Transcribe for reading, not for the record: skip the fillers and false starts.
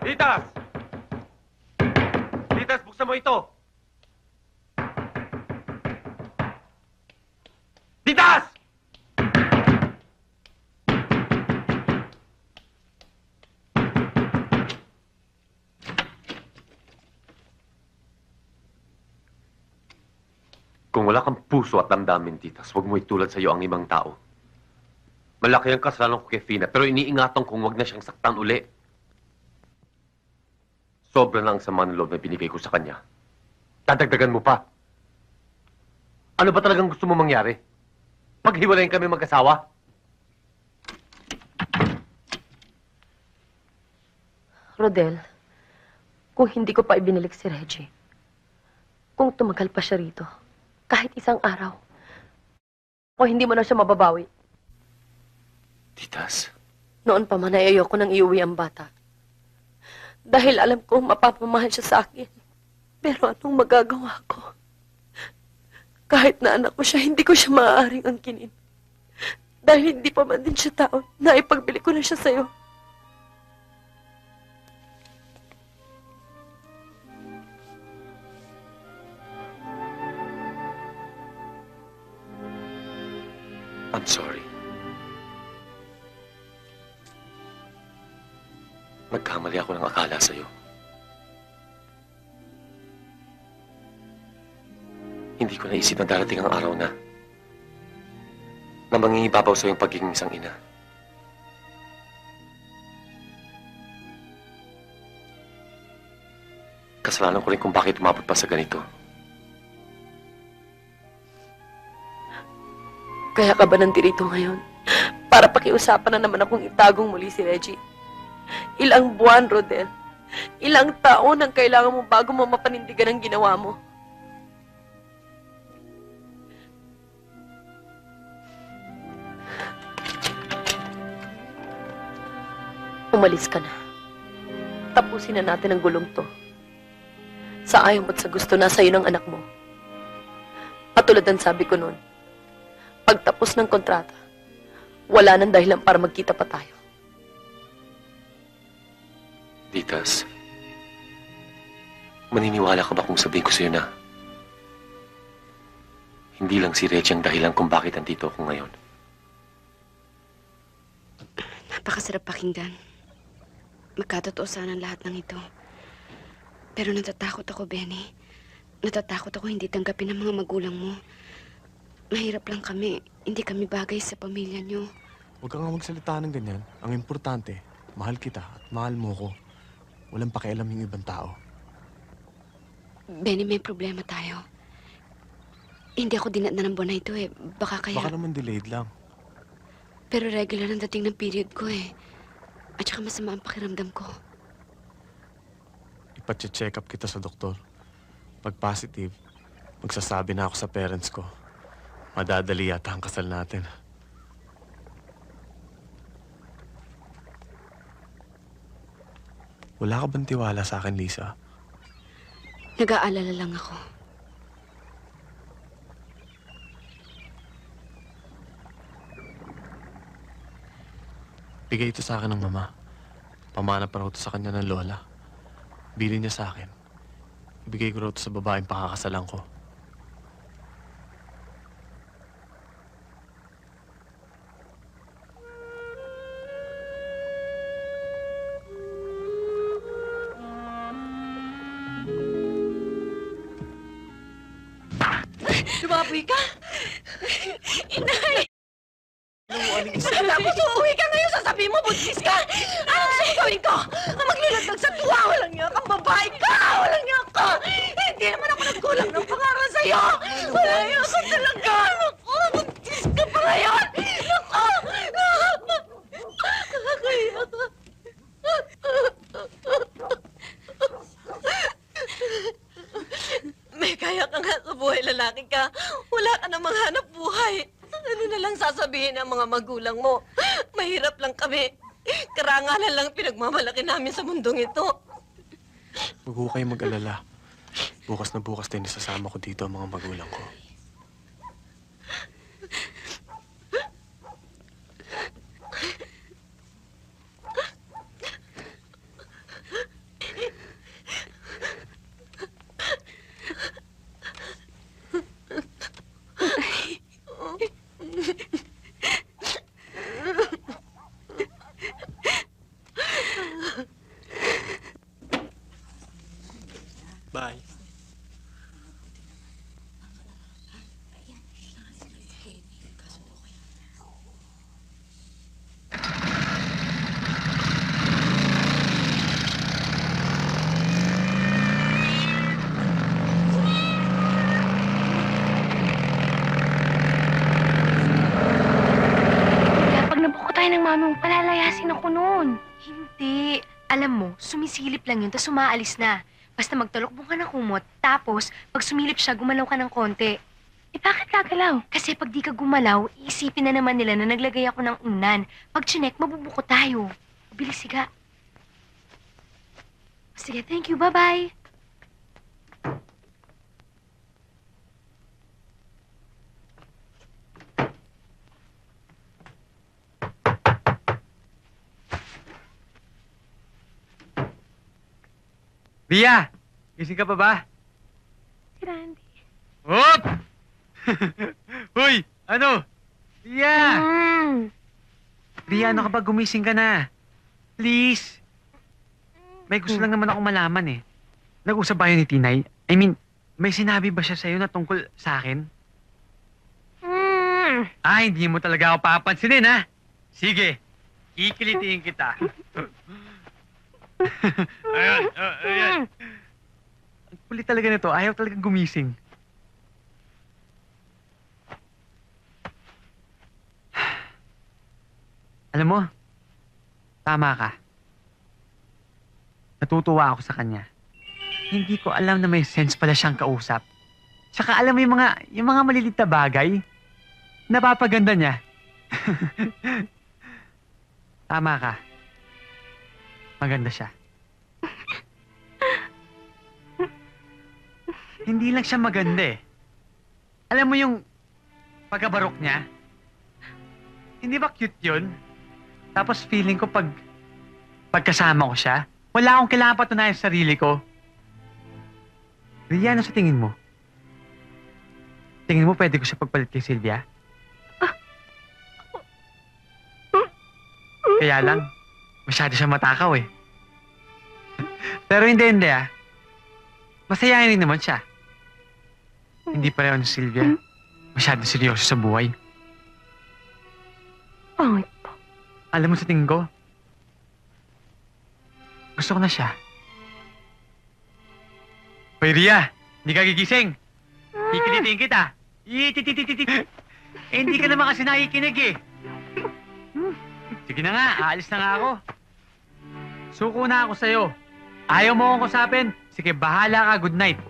Litas! Litas, buksan mo ito! Litas! Kung wala kang puso at damdamin, Titas, huwag mo itulad sa iyo ang ibang tao. Malaki ang kasalanan ko kay Fina, pero iniingatan kong huwag na siyang saktan uli. Sobra na ang sama ng loob na binigay ko sa kanya. Dadagdagan mo pa. Ano ba talagang gusto mo mangyari? Paghiwalayin kami mag-asawa? Rodel, kung hindi ko pa ibinilik si Reggie, kung tumagal pa siya rito, kahit isang araw, o hindi mo na siya mababawi. Titas. Noon pa man ay ayoko nang iuwi ang bata. Dahil alam ko mapapamahal siya sa akin. Pero anong magagawa ko? Kahit na anak ko siya, hindi ko siya maaaring angkinin. Dahil hindi pa man din siya tao na ipagbili ko na siya sa'yo. I'm sorry. Nagkamali ako ng akala sa'yo. Hindi ko naisip na darating ang araw na mangingibabaw sa'yo yung pagiging isang ina. Kasalanan ko rin kung bakit umabot pa sa ganito. Kaya ka ba nandito ngayon? Para pakiusapan na naman akong itagong muli si Reggie. Ilang buwan, Rodel. Ilang taon ang kailangan mo bago mo mapanindigan ang ginawa mo. Umalis ka na. Tapusin na natin ang gulong to. Sa ayaw mo't sa gusto na sa'yo ng anak mo. At tulad ng sabi ko noon, pagtapos ng kontrata, wala nang dahilan para magkita pa tayo. Titas, maniniwala ka ba kung sabihin ko sa'yo na hindi lang si Reggie ang dahilan kung bakit andito ako ngayon? Napakasarap pakinggan. Magkatotoo sana ang lahat ng ito. Pero natatakot ako, Benny. Natatakot ako hindi tanggapin ng mga magulang mo. Mahirap lang kami. Hindi kami bagay sa pamilya niyo. Huwag ka nga magsalita ng ganyan. Ang importante, mahal kita at mahal mo ko. Walang pakialam yung ibang tao. Benny, may problema tayo. Hindi ako dinatnan ng buwan na ito eh. Baka Baka naman delayed lang. Pero regular ang dating ng period ko eh. At saka masama ang pakiramdam ko. Ipache-check up kita sa doktor. Pag positive, magsasabi na ako sa parents ko. Madadali yata ang kasal natin. Wala ka bang tiwala sa akin, Lisa? Nag-aalala lang ako. Bigay ito sa akin ng mama. Pamana pa raw ito sa kanya ng lola. Bili niya sa akin. Ibigay ko raw ito sa babaeng pakakasalan ko. Lumaboy ka? Inay! Pagkatapos uuwi ka ngayon, sasabihin mo, buntis ka! Anong gagawin ko? Ang maglulagdag sa tuwa, walang niya kang babae ka! Walang niya ka! Hindi naman ako nagkulang ng pangaral sa'yo! Wala niya ka talaga! Naku, buntis ka pa ngayon! Naku! Nakakaya ka! May kaya ka nga sa buhay, lalaki ka. Wala ka namang hanap buhay. Ano na lang sasabihin ng mga magulang mo? Mahirap lang kami. Karangalan lang pinagmamalaki namin sa mundong ito. Huwag ho kayong mag-alala. Bukas na bukas din isasama ko dito ang mga magulang ko. Bye. Kaya pag nabuko tayo ng mami mo, palalayasin ako noon. Hindi. Alam mo, sumisilip lang yun, tapos umaalis na. Basta magtalokbong ka ng kumot, tapos pag sumilip siya, gumalaw ka ng konti. Eh bakit gagalaw? Kasi pag di ka gumalaw, iisipin na naman nila na naglagay ako ng unan. Pag chinek, mabubuko tayo. Bilis, siga. Sige, thank you. Bye-bye. Ria! Gising ka pa ba? Si Randy. Hop! Hoy! Ano? Ria! Ria, ano ka ba? Gumising ka na. Please. May gusto lang naman akong malaman eh. Nag-usap ba yun ni Tinay? I mean, may sinabi ba siya sa'yo na tungkol sa akin? Ah, hindi mo talaga ako papansinin ha? Sige. Kikilitiin kita. Ayan, ayan. Ang kulit talaga nito. Ayaw talagang gumising. Alam mo, tama ka. Natutuwa ako sa kanya. Hindi ko alam na may sense pala siyang kausap. Tsaka alam mo yung mga malilit na bagay, napapaganda niya. Tama ka. Maganda siya. Hindi lang siya maganda eh. Alam mo yung pagkabarok niya? Hindi ba cute yun? Tapos feeling ko pagkasama ko siya, wala akong kailangan patunayan sa sarili ko. Ria, ano sa tingin mo? Tingin mo pwede ko siya pagpalit kay Sylvia? Kaya lang, masyado siya matakaw eh. Pero hindi ah. Masayahin rin naman siya. Hindi pareho ni Sylvia. Masyado seryoso sa buhay. Pangit pa. Alam mo sa tingin ko, gusto ko na siya. Hoy, Ria! Hindi ka gigising! Kikilitiin kita! Itititititi! Eh, hindi ka naman kasi nakikinig eh! Sige na nga, aalis na nga ako. Suko na ako sa'yo. Ayaw mo akong kusapin? Sige, bahala ka. Good night.